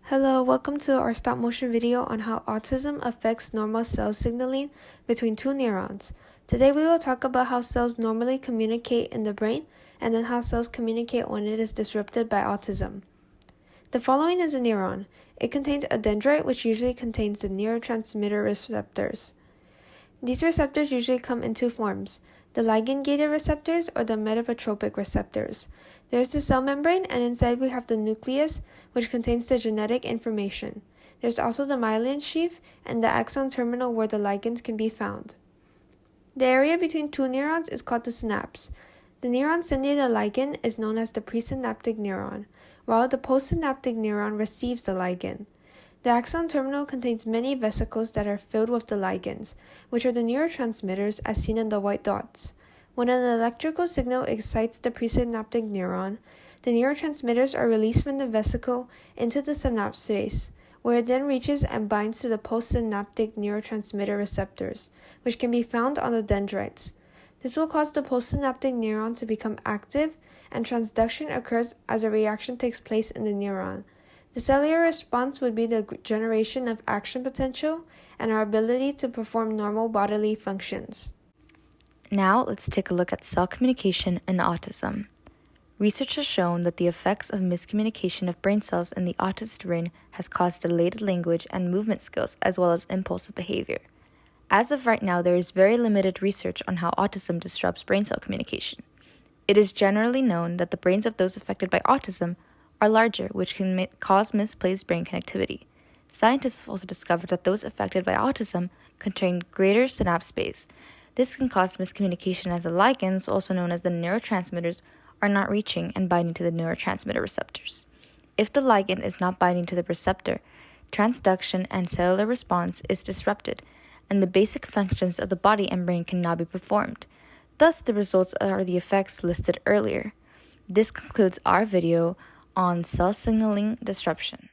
Hello, welcome to our stop motion video on how autism affects normal cell signaling between two neurons. Today we will talk about how cells normally communicate in the brain and then how cells communicate when it is disrupted by autism. The following is a neuron. It contains a dendrite which usually contains the neurotransmitter receptors. These receptors usually come in two forms, the ligand-gated receptors or the metabotropic receptors. There's the cell membrane, and inside we have the nucleus, which contains the genetic information. There's also the myelin sheath and the axon terminal where the ligands can be found. The area between two neurons is called the synapse. The neuron sending the ligand is known as the presynaptic neuron, while the postsynaptic neuron receives the ligand. The axon terminal contains many vesicles that are filled with the ligands, which are the neurotransmitters as seen in the white dots. When an electrical signal excites the presynaptic neuron, the neurotransmitters are released from the vesicle into the synapse space, where it then reaches and binds to the postsynaptic neurotransmitter receptors, which can be found on the dendrites. This will cause the postsynaptic neuron to become active, and transduction occurs as a reaction takes place in the neuron. The cellular response would be the generation of action potential and our ability to perform normal bodily functions. Now let's take a look at cell communication and autism. Research has shown that the effects of miscommunication of brain cells in the autistic brain has caused delayed language and movement skills as well as impulsive behavior. As of right now, there is very limited research on how autism disrupts brain cell communication. It is generally known that the brains of those affected by autism are larger, which can cause misplaced brain connectivity. Scientists have also discovered that those affected by autism contain greater synapse space. This can cause miscommunication as the ligands, also known as the neurotransmitters, are not reaching and binding to the neurotransmitter receptors. If the ligand is not binding to the receptor, transduction and cellular response is disrupted, and the basic functions of the body and brain cannot be performed. Thus, the results are the effects listed earlier. This concludes our video on cell signaling disruption.